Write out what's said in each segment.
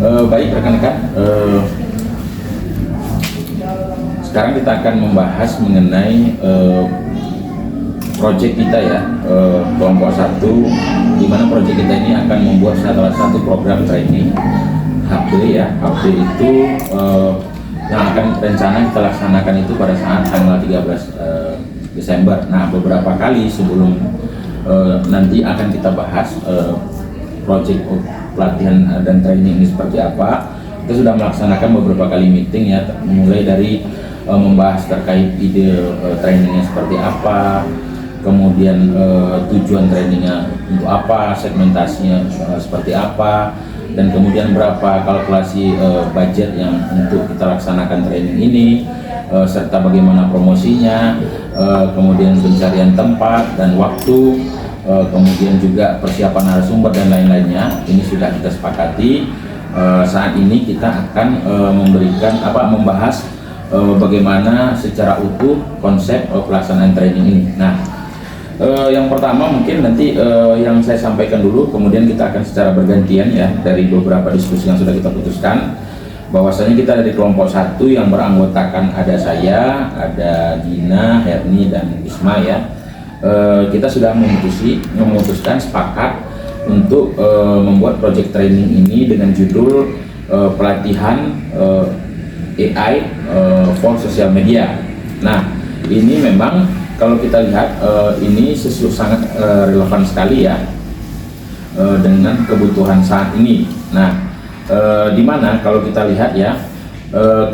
Baik rekan-rekan, sekarang kita akan membahas mengenai proyek kita ya, kelompok 1, di mana proyek kita ini akan membuat salah satu program training HB ya. HB itu yang akan rencana kita laksanakan itu pada saat tanggal 13 Desember. Nah, beberapa kali sebelum nanti akan kita bahas proyek pelatihan dan training ini seperti apa. Kita sudah melaksanakan beberapa kali meeting ya, mulai dari membahas terkait ide trainingnya seperti apa, kemudian tujuan trainingnya untuk apa, segmentasinya seperti apa, dan kemudian berapa kalkulasi budget yang untuk kita laksanakan training ini, serta bagaimana promosinya, kemudian pencarian tempat dan waktu, kemudian juga persiapan narasumber dan lain-lainnya. Ini sudah kita sepakati. Saat ini kita akan membahas bagaimana secara utuh konsep pelaksanaan training ini. Nah, yang pertama mungkin nanti yang saya sampaikan dulu, kemudian kita akan secara bergantian ya, dari beberapa diskusi yang sudah kita putuskan, bahwasanya kita dari kelompok 1 yang beranggotakan ada saya, ada Dina, Herni, dan Isma ya. Kita sudah memutuskan sepakat untuk membuat project training ini dengan judul pelatihan AI for social media. Nah, ini memang kalau kita lihat ini sangat relevan sekali ya dengan kebutuhan saat ini. Nah, di mana kalau kita lihat ya,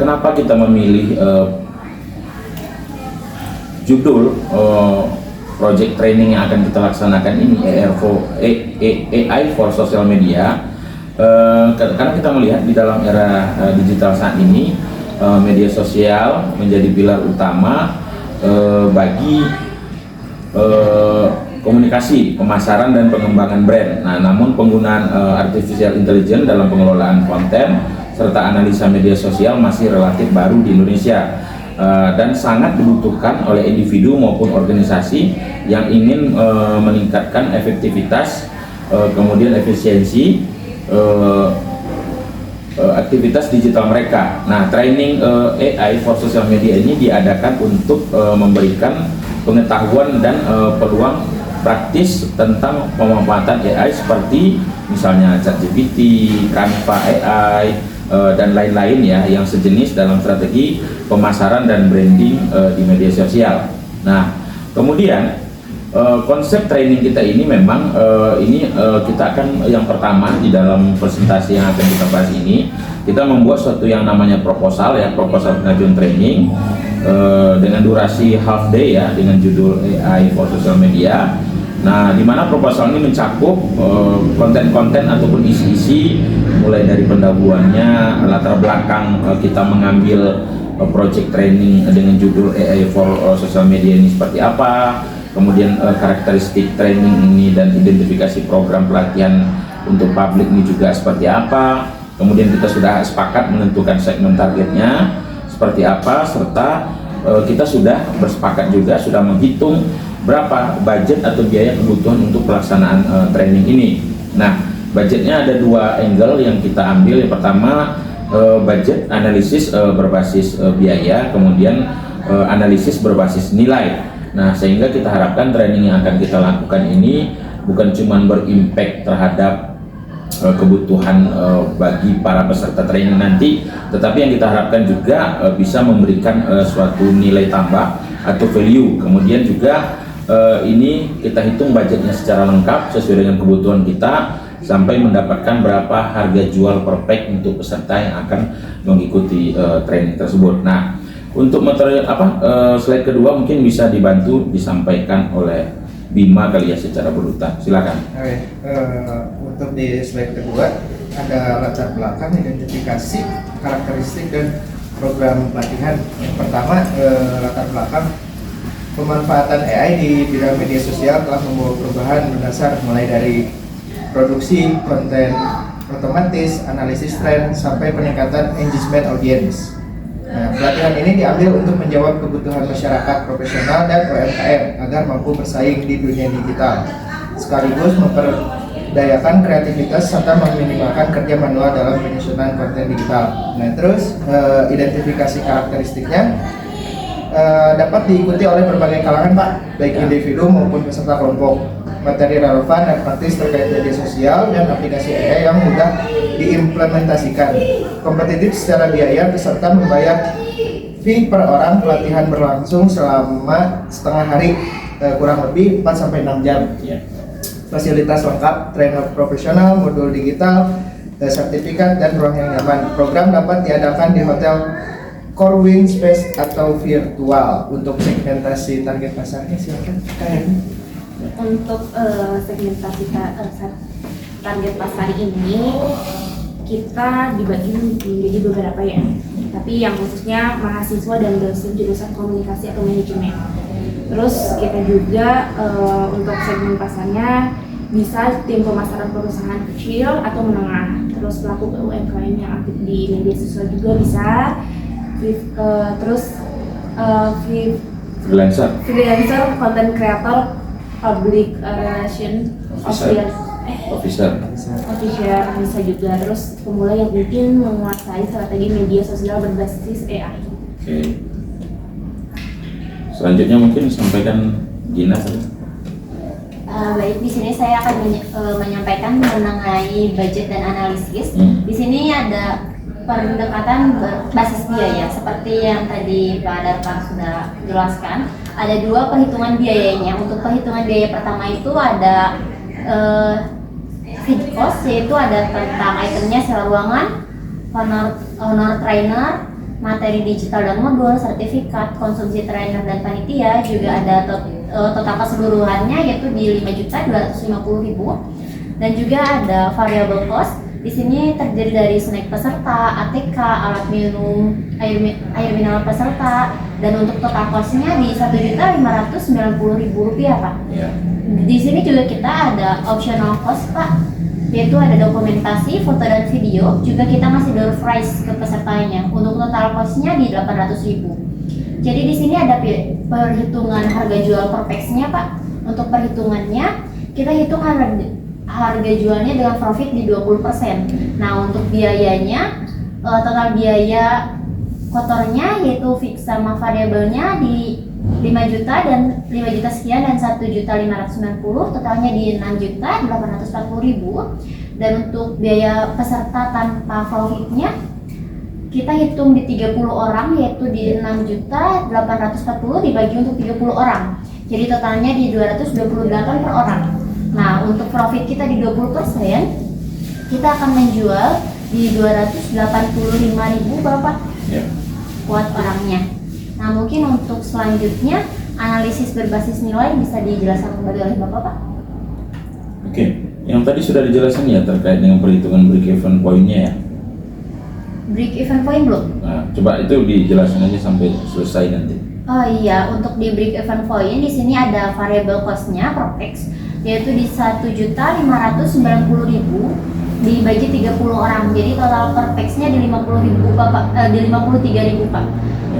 kenapa kita memilih judul project training yang akan kita laksanakan ini AI for social media, karena kita melihat di dalam era digital saat ini, media sosial menjadi pilar utama bagi komunikasi, pemasaran, dan pengembangan brand. Nah, namun penggunaan artificial intelligence dalam pengelolaan konten serta analisa media sosial masih relatif baru di Indonesia, dan sangat dibutuhkan oleh individu maupun organisasi yang ingin meningkatkan efektivitas, kemudian efisiensi aktivitas digital mereka. Nah, training AI for social media ini diadakan untuk memberikan pengetahuan dan peluang praktis tentang pemanfaatan AI seperti misalnya ChatGPT, Canva AI, dan lain-lain ya, yang sejenis dalam strategi pemasaran dan branding di media sosial. Nah, kemudian konsep training kita ini memang kita akan, yang pertama di dalam presentasi yang akan kita bahas ini, kita membuat suatu yang namanya proposal ya, proposal pengajuan training dengan durasi half day ya, dengan judul AI for social media. Nah, di mana proposal ini mencakup konten-konten ataupun isi-isi, mulai dari pendahuluannya, latar belakang kita mengambil project training dengan judul AI for social media ini seperti apa, kemudian karakteristik training ini dan identifikasi program pelatihan untuk publik ini juga seperti apa, kemudian kita sudah sepakat menentukan segmen targetnya seperti apa, serta kita sudah bersepakat juga, sudah menghitung berapa budget atau biaya kebutuhan untuk pelaksanaan training ini. Nah, budgetnya ada 2 angle yang kita ambil. Yang pertama, budget analisis berbasis biaya, kemudian analisis berbasis nilai. Nah, sehingga kita harapkan training yang akan kita lakukan ini bukan cuma berimpact terhadap kebutuhan bagi para peserta training nanti, tetapi yang kita harapkan juga bisa memberikan suatu nilai tambah atau value. Kemudian juga ini kita hitung budgetnya secara lengkap sesuai dengan kebutuhan kita, sampai mendapatkan berapa harga jual per pack untuk peserta yang akan mengikuti training tersebut. Nah, untuk materi slide kedua mungkin bisa dibantu disampaikan oleh Bima kali ya secara berurutan. Silakan. Oke, untuk di slide kedua ada latar belakang, identifikasi, karakteristik, dan program pelatihan. Yang pertama, latar belakang. Pemanfaatan AI di bidang media sosial telah membawa perubahan mendasar, mulai dari produksi konten otomatis, analisis tren, sampai peningkatan engagement audience. Nah, pelatihan ini diambil untuk menjawab kebutuhan masyarakat profesional dan UMKM agar mampu bersaing di dunia digital, sekaligus memberdayakan kreativitas serta meminimalkan kerja manual dalam penyusunan konten digital. Nah, terus identifikasi karakteristiknya dapat diikuti oleh berbagai kalangan, Pak, baik individu maupun peserta kelompok. Materi relevan dan praktis terkait media sosial dan aplikasi AI yang mudah diimplementasikan. Kompetitif secara biaya, peserta membayar fee per orang. Pelatihan berlangsung selama setengah hari, kurang lebih 4-6 jam. Fasilitas lengkap, trainer profesional, modul digital, sertifikat, dan ruang yang nyaman. Program dapat diadakan di hotel Corwin Space atau virtual. Untuk segmentasi target pasarnya silakan kayaknya. Untuk segmentasi target pasar ini kita dibagi menjadi beberapa ya, tapi yang khususnya mahasiswa dan dosen jurusan komunikasi atau manajemen. Terus kita juga untuk segmen pasarnya bisa tim pemasaran perusahaan kecil atau menengah, terus pelaku UMKM yang aktif di media sosial juga bisa, terus freelancer, content creator, public relation officer bisa juga, terus pemula yang mungkin menguasai strategi media sosial berbasis AI. Oke. Selanjutnya mungkin sampaikan Gina. Baik, di sini saya akan menyampaikan mengenai budget dan analisis. Di sini ada pendekatan berbasis biaya seperti yang tadi Pak Darpan sudah jelaskan. Ada 2 perhitungan biayanya. Untuk perhitungan biaya pertama itu ada feed cost, yaitu ada tentang itemnya sewa ruangan, honor trainer, materi digital dan modul, sertifikat, konsumsi trainer dan panitia. Juga ada total keseluruhannya yaitu di 5.250.000. Dan juga ada variable cost. Di sini terdiri dari snack peserta, ATK, alat minum, air mineral peserta, dan untuk total costnya di Rp1.590.000, Pak. Ya. Di sini juga kita ada optional cost, Pak, yaitu ada dokumentasi, foto dan video. Juga kita masih door price ke pesertanya. Untuk total costnya di Rp800.000. Jadi di sini ada perhitungan harga jual per pax-nya, Pak. Untuk perhitungannya kita hitung harga jualnya dengan profit di 20%. Nah, untuk biayanya total biaya kotornya yaitu fix sama variabelnya di 5 juta dan 5 juta sekian dan 1.590.000, totalnya di 6.840.000. Dan untuk biaya peserta tanpa profitnya kita hitung di 30 orang yaitu di 6.840.000 dibagi untuk 30 orang. Jadi totalnya di 228 per orang. Nah, untuk profit kita di 20%, kita akan menjual di 285.000, Bapak, buat orangnya. Nah, mungkin untuk selanjutnya analisis berbasis nilai bisa dijelaskan kembali oleh Bapak, Pak. Oke, yang tadi sudah dijelaskan ya terkait dengan perhitungan break-even point-nya ya. Break-even point belum? Nah, coba itu dijelaskan aja sampai selesai nanti. Oh iya, untuk di break-even point di sini ada variable cost-nya per pax, yaitu di 1.590.000 dibagi 30 orang. Jadi total per pax-nya di 50.000, Bapak, di 53.000, Pak.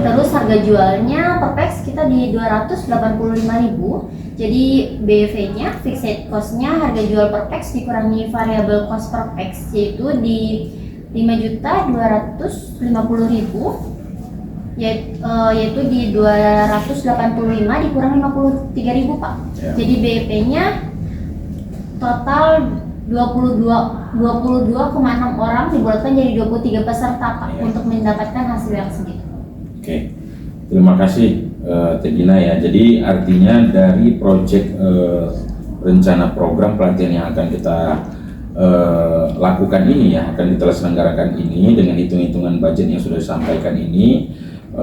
Terus harga jualnya per pax kita di 285.000. Jadi BEV-nya, fixed cost-nya harga jual per pax dikurangi variable cost per pax, yaitu di 5.250.000, yaitu di 285 dikurang 53.000, Pak. Jadi BEP-nya total 22,6 orang dibulatkan jadi 23 peserta, Pak, untuk mendapatkan hasil yang segitu. Oke, terima kasih Teh Gina ya. Jadi artinya dari proyek rencana program pelatihan yang akan kita lakukan ini ya, akan kita selenggarakan ini dengan hitung-hitungan budget yang sudah disampaikan ini,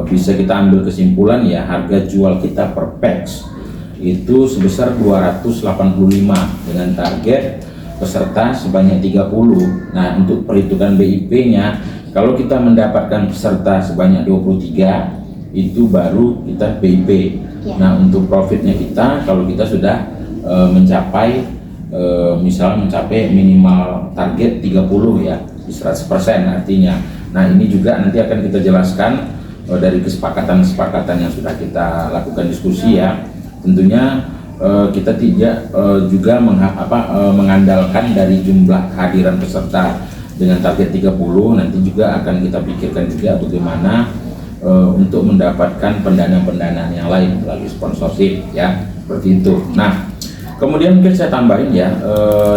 bisa kita ambil kesimpulan ya, harga jual kita per pax itu sebesar 285 dengan target peserta sebanyak 30. Nah, untuk perhitungan BIP-nya, kalau kita mendapatkan peserta sebanyak 23, itu baru kita BIP. Nah, untuk profitnya kita, kalau kita sudah mencapai misal mencapai minimal target 30 ya, di 100% artinya. Nah, ini juga nanti akan kita jelaskan dari kesepakatan-kesepakatan yang sudah kita lakukan diskusi ya. Tentunya kita tidak juga mengandalkan dari jumlah kehadiran peserta dengan target 30. Nanti juga akan kita pikirkan juga bagaimana untuk mendapatkan pendanaan yang lain melalui sponsorship ya, seperti itu. Nah, kemudian mungkin saya tambahin ya,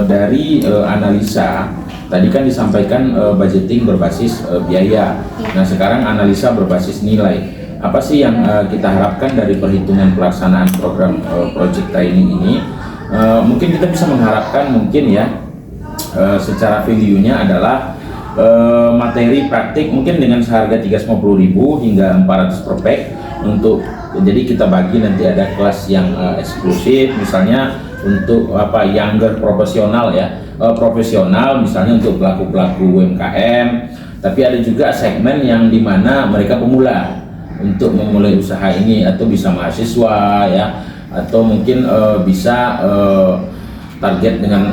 dari analisa tadi kan disampaikan budgeting berbasis biaya. Nah, sekarang analisa berbasis nilai. Apa sih yang kita harapkan dari perhitungan pelaksanaan program project training ini? Mungkin kita bisa mengharapkan mungkin ya, secara value-nya adalah materi praktik mungkin dengan seharga 350.000 hingga 400 per pack untuk, jadi kita bagi nanti ada kelas yang eksklusif misalnya untuk younger profesional ya, profesional misalnya untuk pelaku-pelaku UMKM, tapi ada juga segmen yang dimana mereka pemula untuk memulai usaha ini, atau bisa mahasiswa ya, atau mungkin bisa target dengan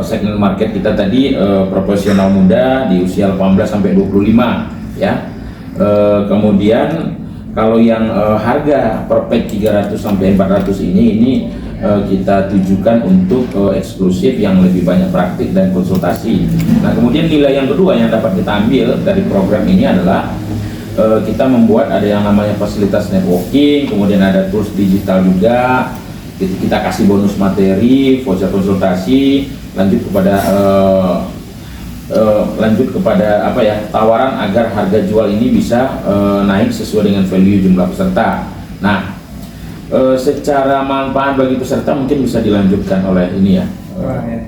segmen market kita tadi profesional muda di usia 18 sampai 25 ya. Kemudian kalau yang harga per pack 300 sampai 400 ini kita tujukan untuk eksklusif yang lebih banyak praktik dan konsultasi. Nah, kemudian nilai yang kedua yang dapat kita ambil dari program ini adalah kita membuat ada yang namanya fasilitas networking, kemudian ada tools digital juga. Kita kasih bonus materi, voucher konsultasi, lanjut kepada tawaran agar harga jual ini bisa naik sesuai dengan value jumlah peserta. Nah, secara manfaat bagi peserta mungkin bisa dilanjutkan oleh ini ya,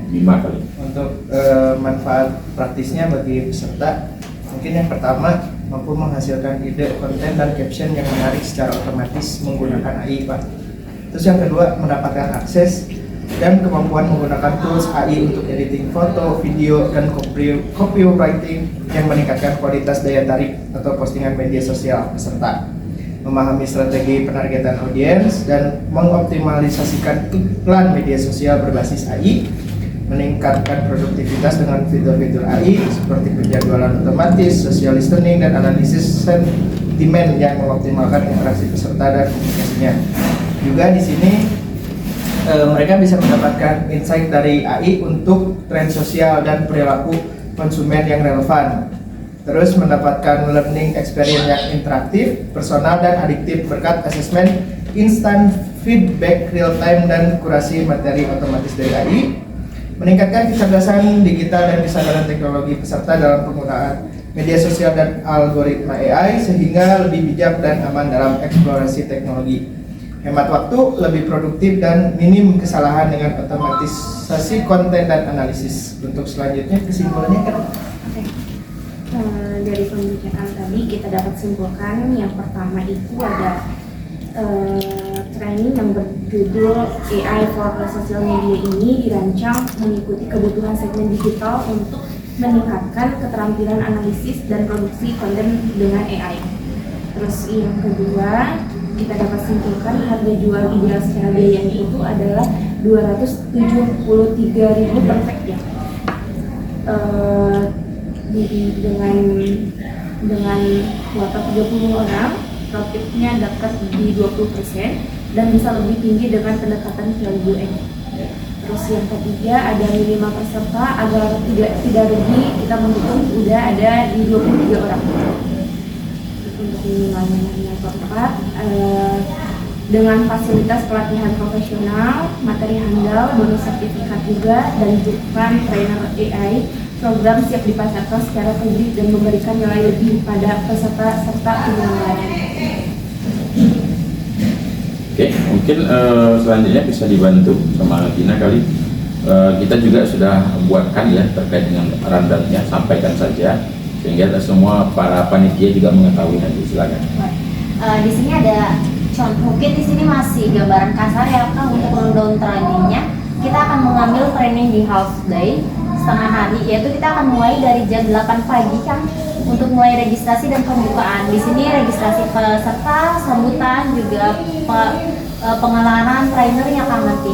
Bima kali. Untuk manfaat praktisnya bagi peserta, mungkin yang pertama mampu menghasilkan ide konten dan caption yang menarik secara otomatis menggunakan AI, Pak. Terus yang kedua, mendapatkan akses dan kemampuan menggunakan tools AI untuk editing foto, video, dan copywriting yang meningkatkan kualitas daya tarik atau postingan media sosial peserta. Memahami strategi penargetan audiens dan mengoptimalisasikan iklan media sosial berbasis AI, meningkatkan produktivitas dengan fitur-fitur AI seperti penjadwalan otomatis, social listening, dan analisis sentimen yang mengoptimalkan interaksi peserta dan komunikasinya. Juga di sini mereka bisa mendapatkan insight dari AI untuk tren sosial dan perilaku konsumen yang relevan. Terus mendapatkan learning experience yang interaktif, personal, dan adiktif berkat asesmen instant feedback real time dan kurasi materi otomatis dari AI. Meningkatkan kecerdasan digital dan kesadaran teknologi peserta dalam penggunaan media sosial dan algoritma AI sehingga lebih bijak dan aman dalam eksplorasi teknologi. Hemat waktu, lebih produktif, dan minim kesalahan dengan otomatisasi konten dan analisis. Untuk selanjutnya kesimpulannya kan? Dari pembicaraan tadi kita dapat simpulkan yang pertama itu ada training yang berjudul AI for Social Media ini dirancang mengikuti kebutuhan segmen digital untuk meningkatkan keterampilan analisis dan produksi konten dengan AI. Terus yang kedua, kita dapat simpulkan harga jual ideal secara biayanya itu adalah 273.000 per pack ya. Dengan kuota 30 orang, profitnya dapat di 20% dan bisa lebih tinggi dengan pendekatan value add. Terus yang ketiga, ada minimal peserta agar tidak rugi, kita mendukung udah ada di 23 orang. Untuk minimalnya. Yang keempat, dengan fasilitas pelatihan profesional, materi handal, bonus sertifikat juga, dan bukan trainer AI, program siap dipasarkan secara publik dan memberikan nilai lebih pada peserta serta penyelenggara. Oke, mungkin selanjutnya bisa dibantu sama Gina kali. Kita juga sudah buatkan ya terkait dengan rundown-nya, sampaikan saja sehingga semua para panitia juga mengetahui. Nanti silakan. Di sini ada contoh, mungkin di sini masih gambaran kasar ya Kang untuk rundown trainingnya. Kita akan mengambil training di half day setengah hari, yaitu kita akan mulai dari jam 8 pagi Kang untuk mulai registrasi dan pembukaan. Di sini registrasi peserta, sambutan, juga pengenalan trainernya Kang nanti.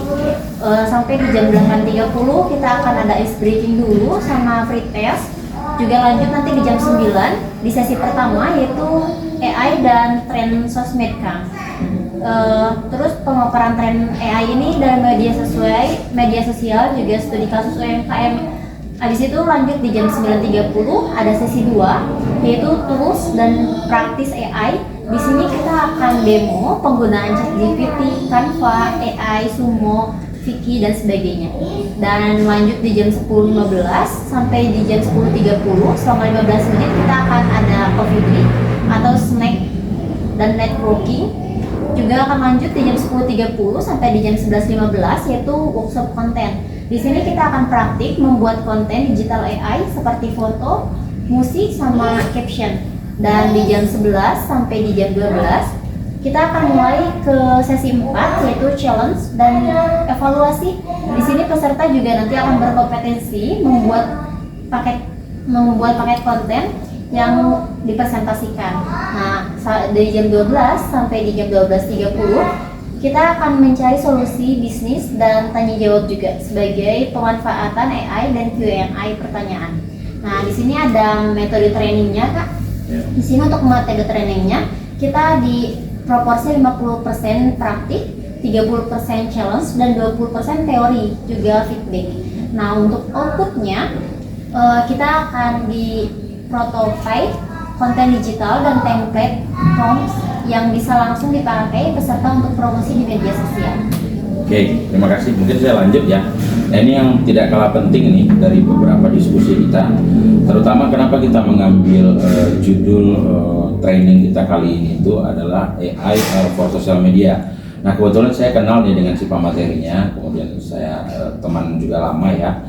Sampai di jam 8.30 kita akan ada ice breaking dulu sama free test. Juga lanjut nanti di jam 9 di sesi pertama yaitu AI dan tren sosmed Kang. Terus pemaparan tren AI ini dalam media sosial juga studi kasus UMKM. Habis itu lanjut di jam 9.30 ada sesi 2 yaitu tools dan praktis AI. Di sini kita akan demo penggunaan ChatGPT, Canva, AI, Sumo, Viki dan sebagainya. Dan lanjut di jam 10.15 sampai di jam 10.30 selama 15 menit kita akan ada coffee break atau snack dan networking. Juga akan lanjut di jam 10.30 sampai di jam 11.15 yaitu workshop konten. Di sini kita akan praktik membuat konten digital AI seperti foto, musik sama caption. Dan di jam 11 sampai di jam 12 kita akan mulai ke sesi 4 yaitu challenge dan evaluasi. Di sini peserta juga nanti akan berkompetensi membuat paket konten yang dipresentasikan. Nah, dari jam 12 sampai di jam 12.30 kita akan mencari solusi bisnis dan tanya jawab juga sebagai pemanfaatan AI dan Q&A pertanyaan. Nah, di sini ada metode trainingnya, Kak. Di sini untuk metode trainingnya kita di proporsi 50% praktik, 30% challenge dan 20% teori juga feedback. Nah, untuk outputnya kita akan di prototype konten digital dan template prompts yang bisa langsung dipakai peserta untuk promosi di media sosial. Oke, terima kasih. Mungkin saya lanjut ya. Nah, ini yang tidak kalah penting nih dari beberapa diskusi kita, terutama kenapa kita mengambil judul training kita kali ini itu adalah AI for social media. Nah, kebetulan saya kenal nih dengan si pematerinya, kemudian saya teman juga lama ya.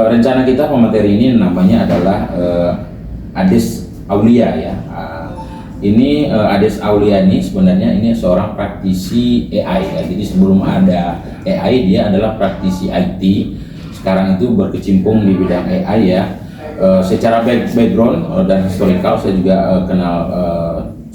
Rencana kita pemateri ini namanya adalah Ades Aulia ya. Ini Ades Aulia ini sebenarnya ini seorang praktisi AI ya. Jadi sebelum ada AI dia adalah praktisi IT. Sekarang itu berkecimpung di bidang AI ya. Secara background dan historical saya juga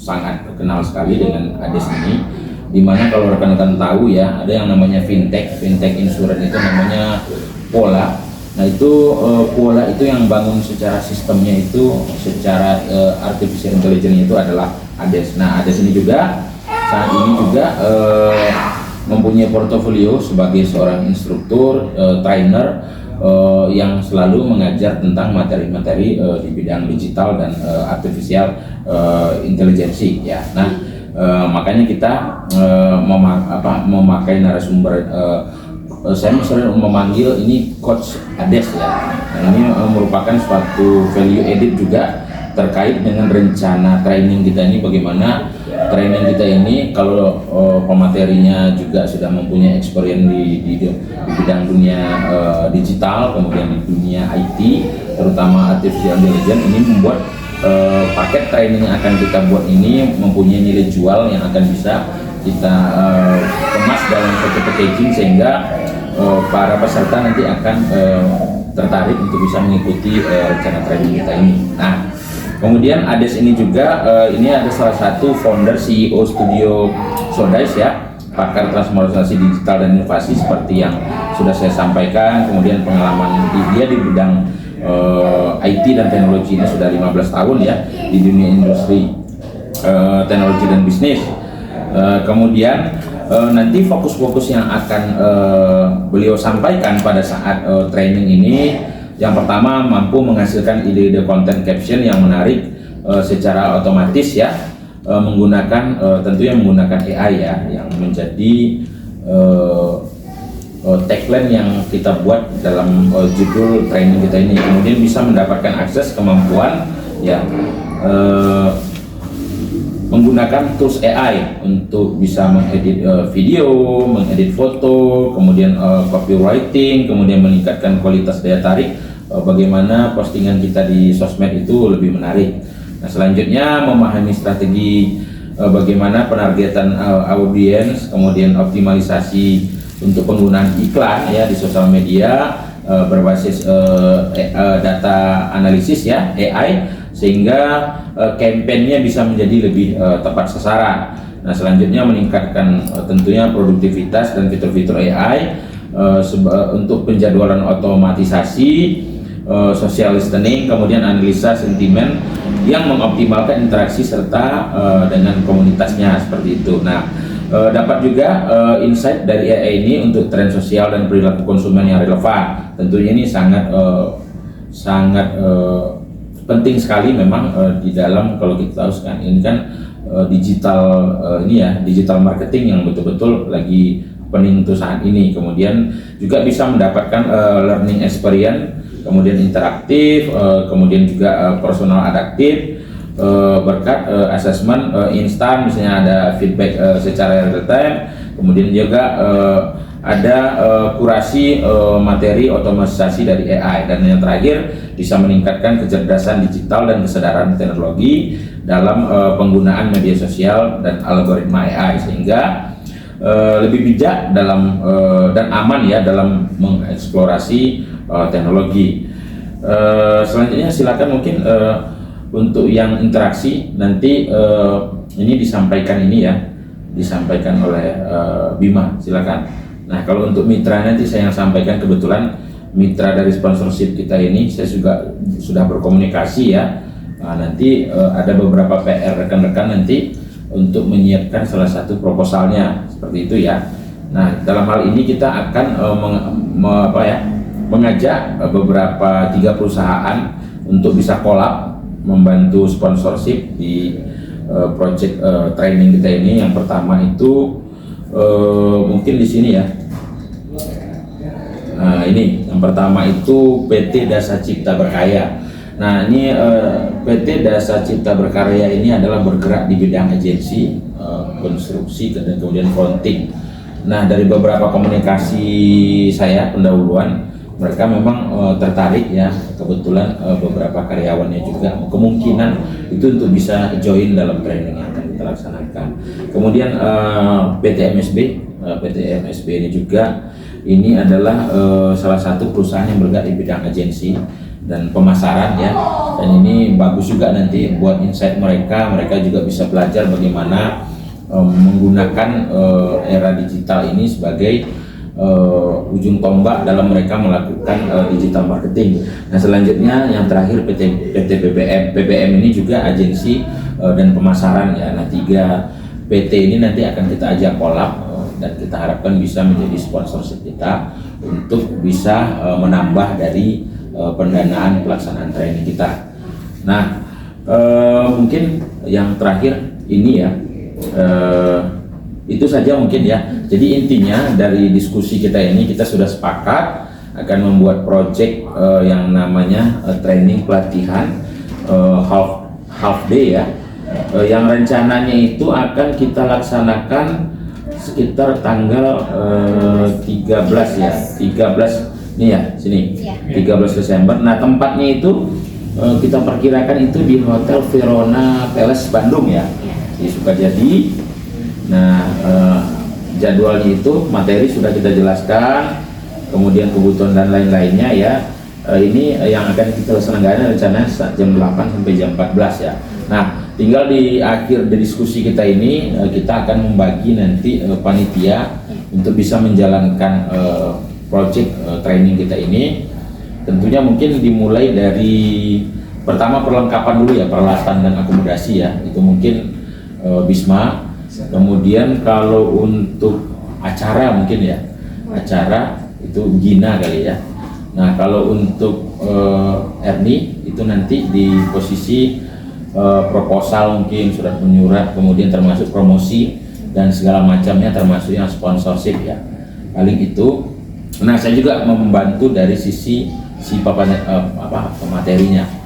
sangat kenal sekali dengan Ades ini. Dimana kalau rekan-rekan tahu ya ada yang namanya fintech insurance itu namanya Pola. Nah itu Pola itu yang bangun secara sistemnya itu secara artificial intelligence itu adalah Ades. Nah Ades ini juga saat ini juga mempunyai portofolio sebagai seorang instruktur, trainer yang selalu mengajar tentang materi-materi di bidang digital dan artificial intelligence ya. Nah makanya kita memakai narasumber. Saya sering memanggil ini Coach Ades ya. Nah, ini merupakan suatu value added juga terkait dengan rencana training kita ini, bagaimana training kita ini kalau pematerinya juga sudah mempunyai experience di bidang dunia digital, kemudian di dunia IT, terutama artificial intelligence, ini membuat paket training yang akan kita buat ini mempunyai nilai jual yang akan bisa kita kemas dalam satu packaging sehingga para peserta nanti akan tertarik untuk bisa mengikuti rencana training kita ini. Nah, kemudian Ades ini juga ini ada salah satu founder CEO Studio Sodice ya, pakar transformasi digital dan inovasi seperti yang sudah saya sampaikan. Kemudian pengalaman dia di bidang IT dan teknologi ini sudah 15 tahun ya di dunia industri teknologi dan bisnis. Kemudian nanti fokus-fokus yang akan beliau sampaikan pada saat training ini, yang pertama mampu menghasilkan ide-ide konten caption yang menarik secara otomatis ya, menggunakan tentunya menggunakan AI ya, yang menjadi tagline yang kita buat dalam judul training kita ini. Kemudian bisa mendapatkan akses kemampuan ya menggunakan tools AI untuk bisa mengedit video, mengedit foto, kemudian copywriting, kemudian meningkatkan kualitas daya tarik, bagaimana postingan kita di sosmed itu lebih menarik. Nah, selanjutnya memahami strategi bagaimana penargetan audiens, kemudian optimalisasi untuk penggunaan iklan ya di sosial media berbasis data analisis ya AI, sehingga kampanyenya bisa menjadi lebih tepat sasaran. Nah, selanjutnya meningkatkan tentunya produktivitas dan fitur-fitur AI untuk penjadwalan otomatisasi, social listening, kemudian analisa sentimen yang mengoptimalkan interaksi serta dengan komunitasnya seperti itu. Nah, dapat juga insight dari AI ini untuk tren sosial dan perilaku konsumen yang relevan. Tentunya ini sangat penting sekali memang di dalam, kalau kita tahu sekarang ini kan digital marketing yang betul-betul lagi pening untuk saat ini. Kemudian juga bisa mendapatkan learning experience, kemudian interaktif, kemudian juga personal adaptif, berkat assessment instan, misalnya ada feedback secara real time, kemudian juga ada kurasi materi otomatisasi dari AI, dan yang terakhir bisa meningkatkan kecerdasan digital dan kesadaran teknologi dalam penggunaan media sosial dan algoritma AI, sehingga lebih bijak dalam dan aman ya dalam mengeksplorasi teknologi. Selanjutnya silakan mungkin untuk yang interaksi nanti ini disampaikan oleh Bima, silakan. Nah, kalau untuk mitra nanti saya yang sampaikan, kebetulan mitra dari sponsorship kita ini saya sudah berkomunikasi ya. Nah, nanti ada beberapa PR rekan-rekan nanti untuk menyiapkan salah satu proposalnya seperti itu ya. Nah, dalam hal ini kita akan mengajak beberapa 3 perusahaan untuk bisa kolab membantu sponsorship di project training kita ini. Yang pertama itu mungkin di sini ya. Nah, ini yang pertama itu PT Dasa Cipta Berkarya. Nah, ini PT Dasa Cipta Berkarya ini adalah bergerak di bidang agensi, konstruksi, dan kemudian fronting. Nah, dari beberapa komunikasi saya pendahuluan, mereka memang tertarik ya, kebetulan beberapa karyawannya juga kemungkinan itu untuk bisa join dalam training yang akan kita laksanakan. Kemudian PT MSB ini juga ini adalah salah satu perusahaan yang bergerak di bidang agensi dan pemasaran ya, dan ini bagus juga nanti buat insight mereka juga bisa belajar bagaimana menggunakan era digital ini sebagai ujung tombak dalam mereka melakukan digital marketing. Nah, selanjutnya yang terakhir PT BBM ini juga agensi dan pemasaran ya. Nah, 3 PT ini nanti akan kita ajak kolab dan kita harapkan bisa menjadi sponsorship kita untuk bisa menambah dari pendanaan pelaksanaan training kita. Nah, mungkin yang terakhir ini ya, itu saja mungkin ya. Jadi intinya dari diskusi kita ini, kita sudah sepakat akan membuat project yang namanya training pelatihan half day ya, yang rencananya itu akan kita laksanakan sekitar tanggal 13 ya, 13 nih ya, sini 13 Desember. Nah, tempatnya itu kita perkirakan itu di Hotel Verona Palace Bandung ya, di Sukajadi. Nah, jadwalnya itu materi sudah kita jelaskan, kemudian kebutuhan dan lain-lainnya ya. Ini yang akan kita laksanakan rencananya jam 8 sampai jam 14 ya. Nah, tinggal di akhir diskusi kita ini kita akan membagi nanti panitia untuk bisa menjalankan project training kita ini. Tentunya mungkin dimulai dari pertama perlengkapan dulu ya, peralatan dan akomodasi ya, itu mungkin Bisma. Kemudian kalau untuk acara mungkin ya, acara itu Gina kali ya. Nah, kalau untuk Erni itu nanti di posisi proposal, mungkin surat menyurat, kemudian termasuk promosi dan segala macamnya, termasuk yang sponsorship ya, paling itu. Nah, saya juga membantu dari sisi pematerinya,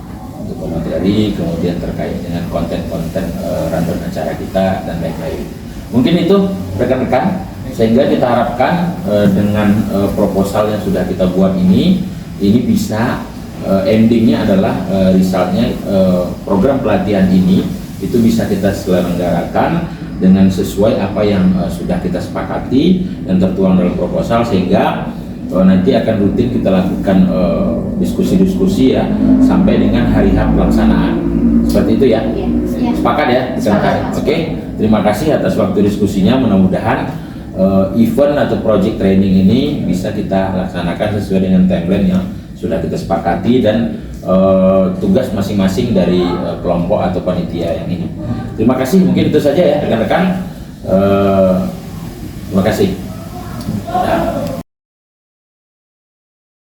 untuk pemateri, kemudian terkait dengan konten-konten rundown acara kita dan lain-lain. Mungkin itu rekan-rekan, sehingga kita harapkan dengan proposal yang sudah kita buat ini bisa endingnya adalah resultnya program pelatihan ini itu bisa kita selenggarakan dengan sesuai apa yang sudah kita sepakati dan tertuang dalam proposal, sehingga nanti akan rutin kita lakukan diskusi-diskusi ya sampai dengan hari H pelaksanaan. Seperti itu ya. Sepakat ya? Sepakat. Oke. Terima kasih atas waktu diskusinya. Mudah-mudahan event atau project training ini bisa kita laksanakan sesuai dengan timeline yang sudah kita sepakati dan tugas masing-masing dari kelompok atau panitia yang ini. Terima kasih, mungkin itu saja ya rekan-rekan. Terima kasih. Nah,